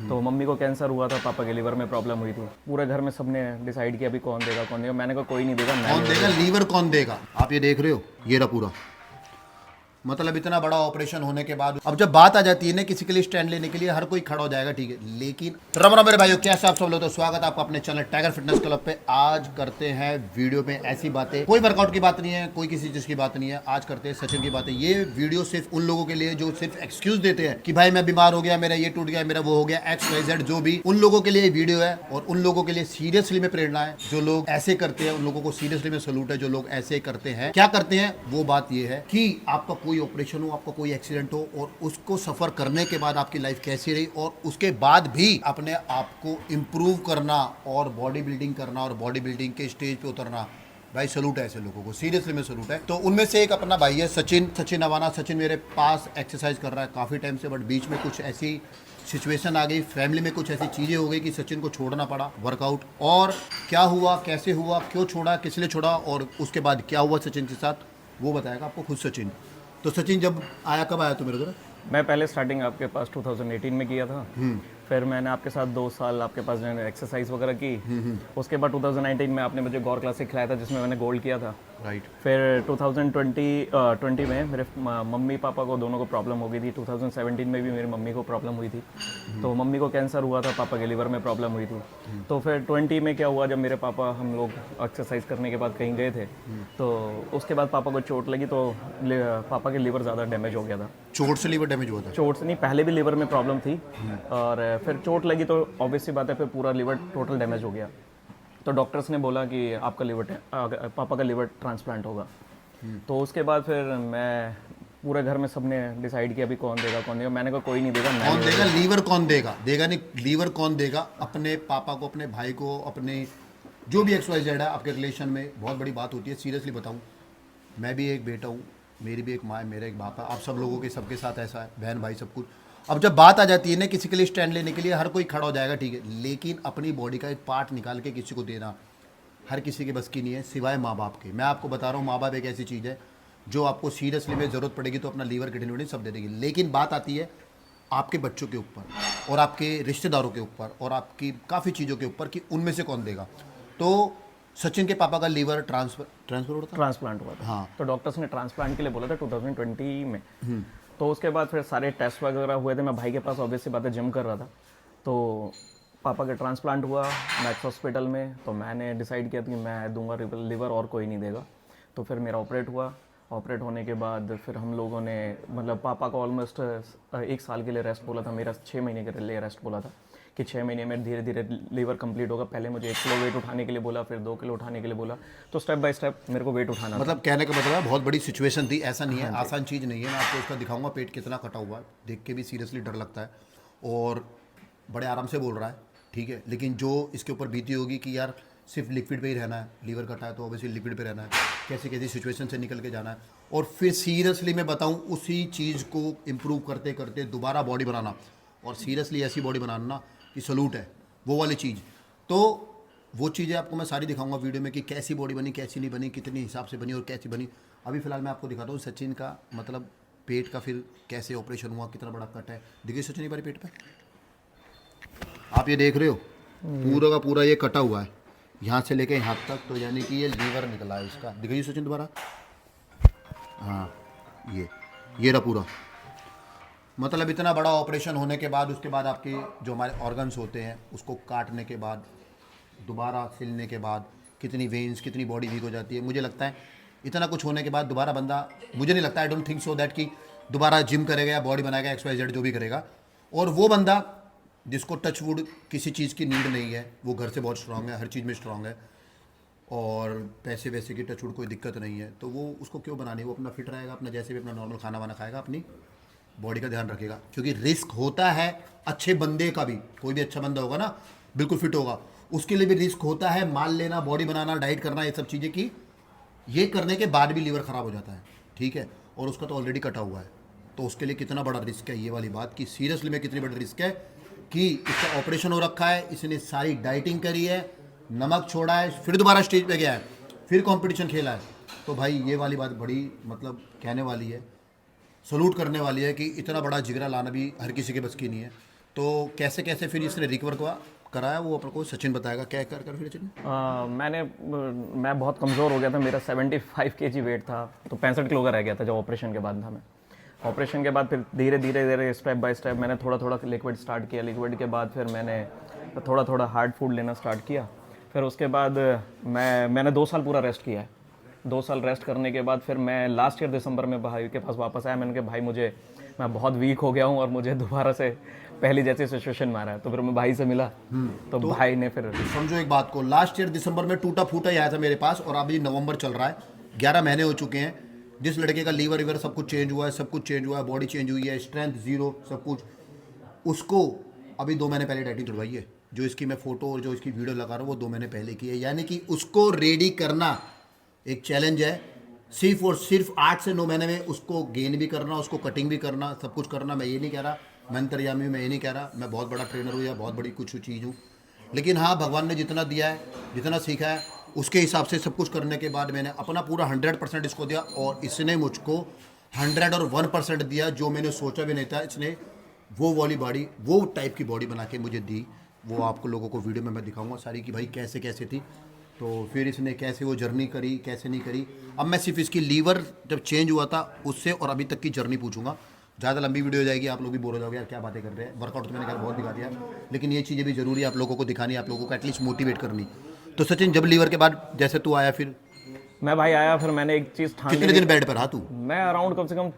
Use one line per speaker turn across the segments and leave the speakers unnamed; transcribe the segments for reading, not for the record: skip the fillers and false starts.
तो मम्मी को कैंसर हुआ था, पापा के लीवर में प्रॉब्लम हुई थी। पूरे घर में सबने डिसाइड किया अभी कौन देगा कौन देगा। मैंने कहा कोई नहीं देगा, मैं
कौन देगा? लीवर कौन देगा? आप ये देख रहे हो, ये रहा पूरा। मतलब इतना बड़ा ऑपरेशन होने के बाद अब जब बात आ जाती है ना किसी के लिए स्टैंड लेने के लिए, हर कोई खड़ा हो जाएगा, ठीक है। लेकिन रमना मेरे भाइयों, कैसे आप सब लोग? तो स्वागत है आपका अपने चैनल टाइगर फिटनेस क्लब पे। आज करते हैं वीडियो में ऐसी बातें, कोई वर्कआउट की बात नहीं है, कोई किसी चीज की बात नहीं है। आज करते हैं सचिन की बातें। ये वीडियो सिर्फ उन लोगों के लिए जो सिर्फ एक्सक्यूज देते हैं कि भाई मैं बीमार हो गया, मेरा ये टूट गया, मेरा वो हो गया, XYZ जो भी, उन लोगों के लिए वीडियो है। और उन लोगों के लिए सीरियसली में प्रेरणा है। जो लोग ऐसे करते हैं उन लोगों को सीरियसली में सलूट है। जो लोग ऐसे करते हैं, क्या करते हैं, वो बात ये है कि आपका कोई ऑपरेशन हो, आपका कोई एक्सीडेंट हो और उसको सफर करने के बाद आपकी लाइफ कैसी रही, और उसके बाद भी अपने आप को इम्प्रूव करना और बॉडी बिल्डिंग करना और बॉडी बिल्डिंग के स्टेज पे उतरना। भाई सलूट है ऐसे लोगों को, सीरियसली में सलूट है। तो उनमें से एक अपना भाई है सचिन अवाना। सचिन मेरे पास एक्सरसाइज कर रहा है काफ़ी टाइम से, बट बीच में कुछ ऐसी सिचुएशन आ गई, फैमिली में कुछ ऐसी चीज़ें हो गई कि सचिन को छोड़ना पड़ा वर्कआउट। और क्या हुआ, कैसे हुआ, क्यों छोड़ा, किस लिए छोड़ा और उसके बाद क्या हुआ सचिन के साथ, वो बताएगा आपको खुद सचिन। तो सचिन जब आया, कब आया तू मेरे घर?
मैं पहले स्टार्टिंग आपके पास 2018 में किया था। फिर मैंने आपके साथ 2 साल आपके पास जो है एक्सरसाइज वगैरह की। उसके बाद 2019 में आपने मुझे गौर क्लासिक खिलाया था जिसमें मैंने गोल्ड किया था।
राइट।
फिर 2020 में मेरे मम्मी पापा को दोनों को प्रॉब्लम हो गई थी। 2017 में भी मेरी मम्मी को प्रॉब्लम हुई थी। तो मम्मी को कैंसर हुआ था, पापा के लीवर में प्रॉब्लम हुई थी। तो फिर 20 में क्या हुआ, जब मेरे पापा, हम लोग एक्सरसाइज करने के बाद कहीं गए थे, तो उसके बाद पापा को चोट लगी, तो पापा के लीवर ज़्यादा डैमेज हो गया था।
चोट से लीवर डैमेज हुआ था?
चोट से नहीं, पहले भी लीवर में प्रॉब्लम थी और फिर चोट लगी तो ऑब्वियस सी बात है, फिर पूरा लीवर टोटल डैमेज हो गया। तो डॉक्टर्स ने बोला कि आपका पापा का लीवर ट्रांसप्लांट होगा। तो उसके बाद फिर मैं, पूरे घर में सबने डिसाइड किया अभी कौन देगा कौन देगा। मैंने कहा कोई नहीं देगा, मैं
कौन देगा? लीवर कौन देगा? देगा नहीं, लीवर कौन देगा? अपने पापा को, अपने भाई को, अपने जो भी XYZ है आपके रिलेशन में। बहुत बड़ी बात होती है, सीरियसली बताऊं, मैं भी एक बेटा हूँ, मेरी भी एक माँ है, मेरा एक बाप है। आप सब लोगों के सबके साथ ऐसा है, बहन भाई सब कुछ। अब जब बात आ जाती है ना किसी के लिए स्टैंड लेने के लिए, हर कोई खड़ा हो जाएगा, ठीक है। लेकिन अपनी बॉडी का एक पार्ट निकाल के किसी को देना हर किसी के बस की नहीं है, सिवाय माँ बाप के। मैं आपको बता रहा हूँ, माँ बाप एक ऐसी चीज़ है जो आपको सीरियसली में ज़रूरत पड़ेगी तो अपना लीवर, किडनी विडनी सब दे देगी। लेकिन बात आती है आपके बच्चों के ऊपर और आपके रिश्तेदारों के ऊपर और आपकी काफ़ी चीज़ों के ऊपर कि उनमें से कौन देगा। तो सचिन के पापा का लीवर ट्रांसफर होता था,
ट्रांसप्लांट हुआ था।
हाँ।
तो डॉक्टर्स ने ट्रांसप्लांट के लिए बोला था 2020 में। तो उसके बाद फिर सारे टेस्ट वगैरह हुए थे। मैं भाई के पास ऑब्वियसली बात है जिम कर रहा था। तो पापा का ट्रांसप्लांट हुआ मैक्स हॉस्पिटल में। तो मैंने डिसाइड किया था कि मैं दूंगा लीवर और कोई नहीं देगा। तो फिर मेरा ऑपरेट हुआ। ऑपरेट होने के बाद फिर हम लोगों ने, मतलब पापा को ऑलमोस्ट 1 साल के लिए रेस्ट बोला था, मेरा 6 महीने के लिए रेस्ट बोला था कि 6 महीने में धीरे धीरे लीवर कंप्लीट होगा। पहले मुझे 1 किलो वेट उठाने के लिए बोला, फिर 2 किलो उठाने के लिए बोला। तो स्टेप बाय स्टेप मेरे को वेट उठाना था।
मतलब कहने का मतलब है बहुत बड़ी सिचुएशन थी, ऐसा नहीं है, आसान चीज़ नहीं है। मैं आपको इसका दिखाऊंगा पेट कितना कटा हुआ है, देख के भी सीरियसली डर लगता है। और बड़े आराम से बोल रहा है, ठीक है। लेकिन जो इसके ऊपर बीती होगी कि यार सिर्फ लिक्विड पे ही रहना है, लीवर कटा है तो ऑब्वियसली लिक्विड पे रहना है, कैसी कैसी सिचुएशन से निकल के जाना है। और फिर सीरियसली मैं बताऊं, उसी चीज़ को इम्प्रूव करते करते दोबारा बॉडी बनाना, और सीरियसली ऐसी बॉडी बनाना ना कि सलूट है, वो वाली चीज़। तो वो चीज़ें आपको मैं सारी दिखाऊंगा वीडियो में कि कैसी बॉडी बनी, कैसी नहीं बनी, कितनी हिसाब से बनी और कैसी बनी। अभी फिलहाल मैं आपको दिखाता हूँ सचिन का, मतलब पेट का फिर कैसे ऑपरेशन हुआ, कितना बड़ा कट है। देखिए सचिन एक बार पेट पे, आप ये देख रहे हो पूरा का पूरा ये कटा हुआ है, यहाँ से लेके यहाँ तक। तो यानी कि ये लीवर निकला है इसका। दिखाइए सचिन दोबारा, हाँ ये रहा पूरा। मतलब इतना बड़ा ऑपरेशन होने के बाद, उसके बाद आपके जो हमारे ऑर्गन्स होते हैं उसको काटने के बाद, दोबारा सिलने के बाद, कितनी वेन्स, कितनी बॉडी वीक हो जाती है। मुझे लगता है इतना कुछ होने के बाद दोबारा बंदा, मुझे नहीं लगता, I don't think so that कि दोबारा जिम करेगा या बॉडी बनाएगा, XYZ जो भी करेगा। और वो बंदा जिसको टच वुड किसी चीज़ की नीड नहीं है, वो घर से बहुत स्ट्रांग है, हर चीज़ में स्ट्रांग है, और पैसे वैसे की टच वुड कोई दिक्कत नहीं है, तो वो उसको क्यों बनानी है? वो अपना फिट रहेगा, अपना जैसे भी अपना नॉर्मल खाना वाना खाएगा, अपनी बॉडी का ध्यान रखेगा। क्योंकि रिस्क होता है अच्छे बंदे का भी, कोई भी अच्छा बंदा होगा ना बिल्कुल फिट होगा, उसके लिए भी रिस्क होता है माल लेना, बॉडी बनाना, डाइट करना, ये सब चीज़ें की ये करने के बाद भी लीवर ख़राब हो जाता है, ठीक है। और उसका तो ऑलरेडी कटा हुआ है, तो उसके लिए कितना बड़ा रिस्क है, ये वाली बात कि सीरियसली में कितनी बड़ी रिस्क है कि इसका ऑपरेशन हो रखा है, इसने सारी डाइटिंग करी है, नमक छोड़ा है, फिर दोबारा स्टेज पे गया है, फिर कंपटीशन खेला है। तो भाई ये वाली बात बड़ी मतलब कहने वाली है, सलूट करने वाली है कि इतना बड़ा जिगरा लाना भी हर किसी के बस की नहीं है। तो कैसे कैसे फिर इसने रिकवर कराया वो अपने को सचिन बताएगा, क्या कर फिर सचिन।
मैं बहुत कमज़ोर हो गया था, मेरा 75 केजी वेट था, तो 65 किलो का रह गया था जब ऑपरेशन के बाद था मैं। ऑपरेशन के बाद फिर धीरे धीरे स्टेप बाय स्टेप मैंने थोड़ा थोड़ा लिक्विड स्टार्ट किया। लिक्विड के बाद फिर मैंने थोड़ा थोड़ा हार्ड फूड लेना स्टार्ट किया। फिर उसके बाद मैंने 2 साल पूरा रेस्ट किया है। 2 साल रेस्ट करने के बाद फिर मैं लास्ट ईयर दिसंबर में भाई के पास वापस आया। मैंने कहा भाई मैं बहुत वीक हो गया हूँ और मुझे दोबारा से पहली जैसी सिचुएशन में आ रहा है। तो फिर मैं भाई से मिला, तो भाई ने फिर
समझो एक बात को, लास्ट ईयर दिसंबर में टूटा फूटा ही आया था मेरे पास, और अभी नवंबर चल रहा है, 11 महीने हो चुके हैं। जिस लड़के का लीवर वीवर सब कुछ चेंज हुआ है, सब कुछ चेंज हुआ है, बॉडी चेंज हुई है, स्ट्रेंथ जीरो सब कुछ, उसको अभी 2 महीने पहले डाइटिंग छुड़वाई है। जो इसकी मैं फोटो और जो इसकी वीडियो लगा रहा हूँ वो 2 महीने पहले की है। यानी कि उसको रेडी करना एक चैलेंज है। सिर्फ और सिर्फ 8 से 9 महीने में उसको गेन भी करना, उसको कटिंग भी करना, सब कुछ करना। मैं ये नहीं कह रहा मैं अंतर्यामी हूँ, मैं ये नहीं कह रहा मैं बहुत बड़ा ट्रेनर हूँ या बहुत बड़ी कुछ चीज़ हूँ, लेकिन हाँ भगवान ने जितना दिया है, जितना सीखा है, उसके हिसाब से सब कुछ करने के बाद मैंने अपना पूरा 100% इसको दिया, और इसने मुझको 101% दिया। जो मैंने सोचा भी नहीं था, इसने वो वाली बॉडी, वो टाइप की बॉडी बना के मुझे दी। वो आपको लोगों को वीडियो में मैं दिखाऊंगा सारी कि भाई कैसे कैसे थी, तो फिर इसने कैसे वो जर्नी करी, कैसे नहीं करी। अब मैं सिर्फ इसकी लीवर जब चेंज हुआ था उससे और अभी तक की जर्नी पूछूंगा। ज़्यादा लंबी वीडियो हो जाएगी, आप लोग भी बोर हो जाओगे यार क्या बातें कर रहे हैं। वर्कआउट तो मैंने कहा बहुत दिखा दिया, लेकिन ये चीज़ें भी जरूरी है आप लोगों को दिखानी, आप लोगों को एटलीस्ट मोटिवेट करनी। तो सचिन, जब लीवर के बाद जैसे तू आया, फिर
मैं भाई आया, फिर मैंने एक चीज़ ठान
कितने
ली।
दिन बेड पर रहा तू?
मैं अराउंड कम से कम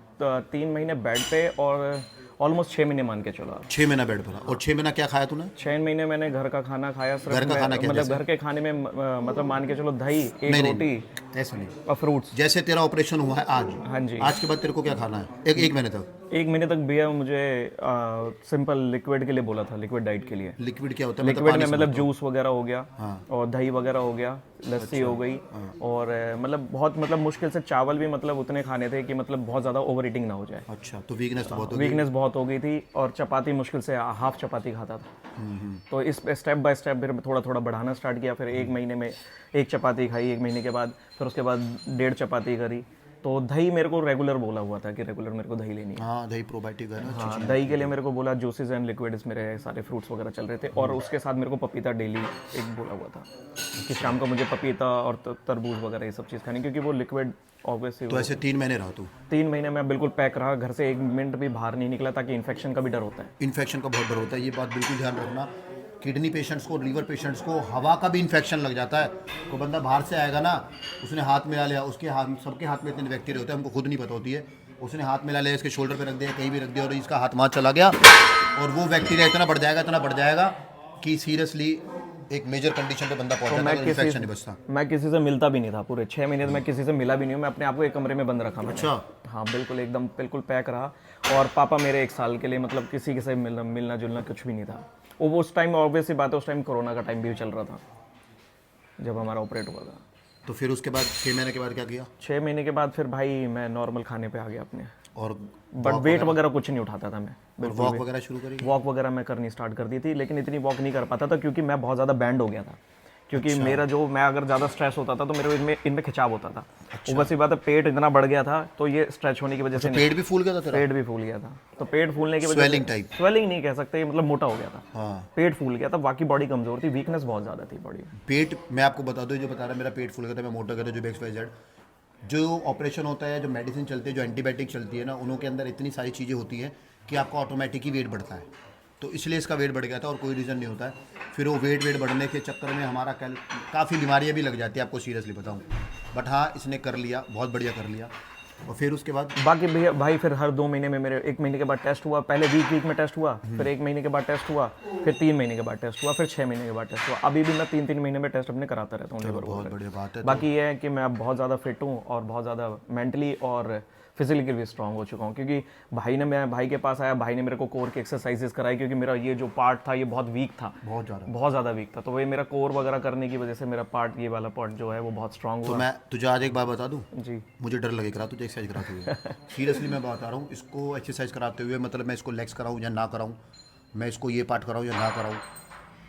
3 महीने बेड पे और ऑलमोस्ट 6 महीने मान के चला।
6 महीना बेड पर रहा। और 6 महीना क्या खाया तूने?
6 महीने मैंने घर का खाना खाया। सिर्फ
घर का खाना क्या
मतलब
जैसे?
घर के खाने में मतलब मान के चलो दही, एक
नहीं,
रोटी
ऐसा नहीं।
और फ्रूट्स।
जैसे तेरा ऑपरेशन हुआ है आज,
हाँ जी।
आज के बाद तेरे को क्या खाना है? एक महीने तक
1 महीने तक भैया मुझे सिंपल लिक्विड के लिए बोला था, लिक्विड डाइट के लिए।
लिक्विड क्या होता है?
लिक्विड में मतलब जूस वगैरह हो गया,
हाँ।
और दही वगैरह हो गया, लस्सी हो गई, और मतलब बहुत मतलब मुश्किल से चावल भी मतलब उतने खाने थे कि मतलब बहुत ज़्यादा ओवर ईटिंग ना हो जाए।
अच्छा, तो वीकनेस तो बहुत हो गई।
वीकनेस बहुत हो गई थी, और चपाती मुश्किल से हाफ चपाती खाता था। तो इस स्टेप बाय स्टेप फिर थोड़ा थोड़ा बढ़ाना स्टार्ट किया। फिर 1 महीने में 1 चपाती खाई, 1 महीने के बाद फिर उसके बाद 1.5 चपाती करी। तो दही मेरे को रेगुलर बोला हुआ था कि रेगुलर मेरे को दही लेनी है।
हाँ, दही प्रोबायोटिक है ना।
हाँ, दही के लिए मेरे को बोला, जूसेस एंड लिक्विड्स मेरे सारे फ्रूट्स वगैरह चल रहे थे, और उसके साथ मेरे को पपीता डेली एक बोला हुआ था कि शाम को मुझे पपीता और तरबूज वगैरह ये सब चीज़ खानी, क्योंकि वो लिक्विड ऑब्वियसली।
तो ऐसे 3 महीने रहा तू?
3 महीने में बिल्कुल पैक रहा, घर से 1 मिनट भी बाहर नहीं निकला, ताकि इन्फेक्शन का भी डर होता है।
इन्फेक्शन का बहुत डर होता है, ये बात बिल्कुल ध्यान रखना। किडनी पेशेंट्स को, लीवर पेशेंट्स को हवा का भी इन्फेक्शन लग जाता है। कोई बंदा बाहर से आएगा ना, उसने हाथ मिला लिया, उसके हाथ, सबके हाथ में इतने बैक्टीरिया होते हैं, हमको खुद नहीं पता होती है। उसने हाथ मिला लिया, इसके शोल्डर पे रख दिया, कहीं भी रख दिया, और इसका हाथ वहाँ चला गया, और वो बैक्टीरिया इतना बढ़ जाएगा कि सीरियसली एक मेजर कंडीशन पे बंदा पहुंच जाता है, इन्फेक्शन नहीं बचता।
मैं किसी से मिलता भी नहीं था पूरे 6 महीने, मैं किसी से मिला भी नहीं हूँ। मैं अपने आप को एक कमरे में बंद रखा मैंने।
अच्छा।
हाँ बिल्कुल, एकदम बिल्कुल पैक रहा। और पापा मेरे 1 साल के लिए मतलब किसी से मिलना जुलना कुछ भी नहीं था। वो उस टाइम ऑब्वियस सी बात है, उस टाइम कोरोना का टाइम भी चल रहा था जब हमारा ऑपरेट हुआ था।
तो फिर उसके बाद 6 महीने के बाद क्या किया?
6 महीने के बाद फिर भाई मैं नॉर्मल खाने पे आ गया अपने,
और
बट वेट वगैरह कुछ नहीं उठाता था मैं। बिल्कुल
वॉक वगैरह शुरू करी?
वॉक वगैरह मैं करनी स्टार्ट कर दी थी, लेकिन इतनी वॉक नहीं कर पाता था क्योंकि मैं बहुत ज़्यादा बैंड हो गया था। क्योंकि मेरा जो, मैं अगर ज़्यादा स्ट्रेस होता था तो मेरे इनमें खिंचाव होता था। वो बस ये बात है, पेट इतना बढ़ गया था, तो ये स्ट्रेच होने की वजह से
पेट भी फूल गया था तेरा?
पेट भी फूल गया था। तो पेट फूलने की वजह से,
स्वेलिंग टाइप?
स्वेलिंग नहीं कह सकते, मतलब मोटा हो गया था।
हाँ।
पेट फूल गया था, बाकी बॉडी कमजोर थी, वीकनेस बहुत ज़्यादा थी बॉडी।
पेट, मैं आपको बता दूं, जो बता रहा है मेरा पेट फूल गया था, मैं मोटा गया था, जो XYZ, जो ऑपरेशन होता है, जो मेडिसिन चलती है, जो एंटीबायोटिक चलती है ना, उनों के अंदर इतनी सारी चीज़ें होती हैं कि आपका ऑटोमेटिक ही वेट बढ़ता है। तो इसलिए इसका वेट बढ़ गया था, और कोई रीज़न नहीं होता है। फिर वो वेट बढ़ने के चक्कर में हमारा काफ़ी बीमारियाँ भी लग जाती है, आपको सीरियसली बताऊँ। बट हाँ, इसने कर लिया, बहुत बढ़िया कर लिया। और फिर उसके बाद
बाकी भैया भाई फिर हर 2 महीने में मेरे 1 महीने के बाद टेस्ट हुआ। पहले वीक में टेस्ट हुआ, फिर 1 महीने के बाद टेस्ट हुआ, फिर 3 महीने के बाद टेस्ट हुआ, फिर 6 महीने के बाद टेस्ट हुआ। अभी भी मैं 3-3 महीने में टेस्ट अपने कराता रहता हूँ।
बहुत बढ़िया बात है।
बाकी ये है कि मैं अब बहुत ज़्यादा फिट हूँ और बहुत ज़्यादा मेंटली और फिजिकली भी स्ट्रांग हो चुका हूँ, क्योंकि मैं भाई के पास आया, भाई ने मेरे को कोर की एक्सरसाइजेस कराई, क्योंकि मेरा ये जो पार्ट था ये बहुत वीक था, बहुत ज़्यादा वीक था। तो वही मेरा कोर वगैरह करने की वजह से मेरा पार्ट, ये वाला पार्ट जो है वो बहुत स्ट्रांग हुआ।
तो मैं तुझे आज एक बात बता दूं
जी,
मुझे डर लगे करा तुझे एक्सरसाइज कराते हुए। सीरियसली मैं बता रहा हूँ, इसको एक्सरसाइज कराते हुए, मतलब मैं इसको लेग्स कराऊँ या ना कराऊँ, मैं इसको ये पार्ट कराऊँ या ना कराऊँ,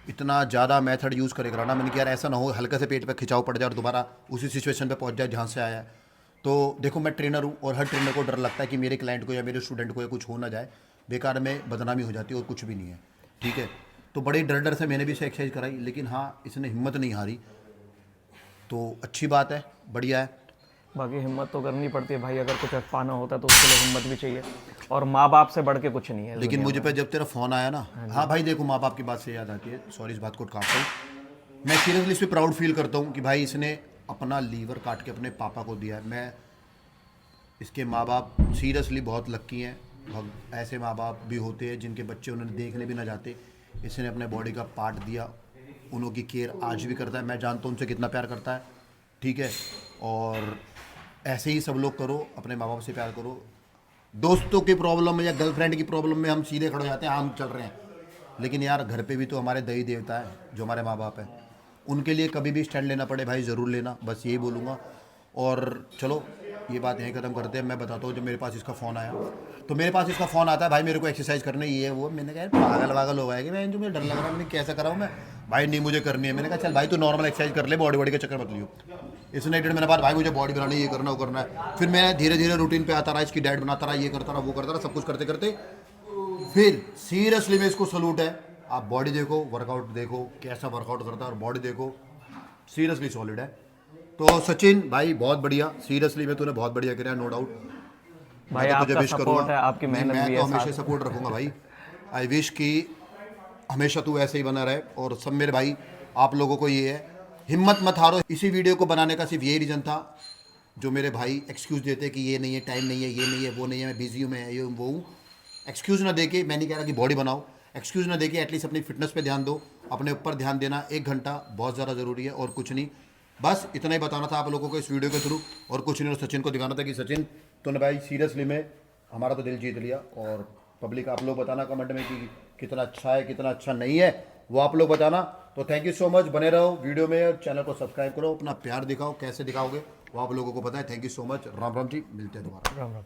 इतना ज़्यादा मेथड यूज़ करे कराना। मैंने कहा यार ऐसा ना हो हल्का से पेट पे खिंचाव पड़ जाए और दोबारा उसी सिचुएशन पे पहुंच जाए जहाँ से आया है। तो देखो, मैं ट्रेनर हूँ, और हर ट्रेनर को डर लगता है कि मेरे क्लाइंट को या मेरे स्टूडेंट को या कुछ हो ना जाए, बेकार में बदनामी हो जाती है, और कुछ भी नहीं है। ठीक है। तो बड़े डर डर से मैंने भी इसे एक्सरसाइज कराई, लेकिन हाँ इसने हिम्मत नहीं हारी, तो अच्छी बात है, बढ़िया है।
बाकी हिम्मत तो करनी पड़ती है भाई, अगर कुछ पाना होता है तो उसके लिए हिम्मत भी चाहिए, और माँ बाप से बढ़ के कुछ नहीं है।
लेकिन मुझे पे जब तेरा फ़ोन आया ना, हाँ भाई देखो, माँ बाप की बात से याद आती है, सॉरी इस बात को काटता हूँ, मैं सीरियसली इस पर प्राउड फील करता हूँ कि भाई इसने अपना लीवर काट के अपने पापा को दिया है। मैं इसके माँ बाप सीरियसली बहुत लक्की हैं। ऐसे माँ बाप भी होते हैं जिनके बच्चे उन्हें देखने भी ना जाते, इसने अपने बॉडी का पार्ट दिया, उन्हों की केयर आज भी करता है। मैं जानता हूँ उनसे कितना प्यार करता है, ठीक है। और ऐसे ही सब लोग करो, अपने माँ बाप से प्यार करो। दोस्तों की प्रॉब्लम में या गर्लफ्रेंड की प्रॉब्लम में हम सीधे खड़े हो जाते हैं, हम चल रहे हैं, लेकिन यार घर पे भी तो हमारे देवी देवता है जो हमारे माँ बाप हैं, उनके लिए कभी भी स्टैंड लेना पड़े भाई ज़रूर लेना, बस यही बोलूँगा। और चलो ये बात यहीं ख़त्म करते हैं। मैं बताता हूँ, जब मेरे पास इसका फ़ोन आया, तो मेरे पास इसका फ़ोन आता है, भाई मेरे को एक्सरसाइज करनी ये है वो। मैंने कहा यार पागल वागल हो गया कि मैं, जो मुझे डर लग रहा है, मैंने कैसा कराऊँ मैं, भाई नहीं मुझे करनी है। मैंने कहा चल भाई तू नॉर्मल एक्सरसाइज कर ले, बॉडी के चक्कर मत लियो। इसने 1.5 महीने बाद भाई मुझे बॉडी बनानी है, ये करना वो करना है। फिर मैं धीरे धीरे रूटीन पे आता रहा, इसकी डाइट बनाता रहा, ये करता रहा वो करता रहा, सब कुछ करते करते फिर सीरियसली में इसको सलूट है। आप बॉडी देखो, वर्कआउट देखो, कैसा वर्कआउट करता है, और बॉडी देखो, सीरियसली सॉलिड है। तो सचिन भाई बहुत बढ़िया, सीरियसली में तूने बहुत बढ़िया किया, नो डाउट।
भाई
मैं तो तुझे
आपका
विश
सपोर्ट
करूंगा,
है, आपकी
नहीं
मेहनत
मैं
भी
तो
है
हमेशा
साथ।
सपोर्ट रखूंगा भाई। आई विश कि हमेशा तू ऐसे ही बना रहे। और सब मेरे भाई आप लोगों को ये है, हिम्मत मत हारो। इसी वीडियो को बनाने का सिर्फ यही रीज़न था, जो मेरे भाई एक्सक्यूज़ देते कि ये नहीं है, टाइम नहीं है, ये नहीं है, वो नहीं है, मैं बिजी हूँ, मैं ये हूँ वो हूँ। एक्सक्यूज़ ना देके, मैं नहीं कह रहा कि बॉडी बनाओ, एक्सक्यूज़ ना देके एटलीस्ट अपनी फिटनेस पे ध्यान दो, अपने ऊपर ध्यान देना 1 घंटा बहुत ज़्यादा ज़रूरी है, और कुछ नहीं। बस इतना ही बताना था आप लोगों को इस वीडियो के थ्रू, और कुछ नहीं। और सचिन को दिखाना था कि सचिन तूने भाई सीरियसली में हमारा तो दिल जीत लिया। और पब्लिक आप लोग बताना कमेंट में कि कितना अच्छा है कितना अच्छा नहीं है, वो आप लोग बताना। तो थैंक यू सो मच, बने रहो वीडियो में, और चैनल को सब्सक्राइब करो, अपना प्यार दिखाओ, कैसे दिखाओगे वो आप लोगों को पता है। Thank you so much, Ram Ram ji, मिलते हैं दोबारा।
राम राम।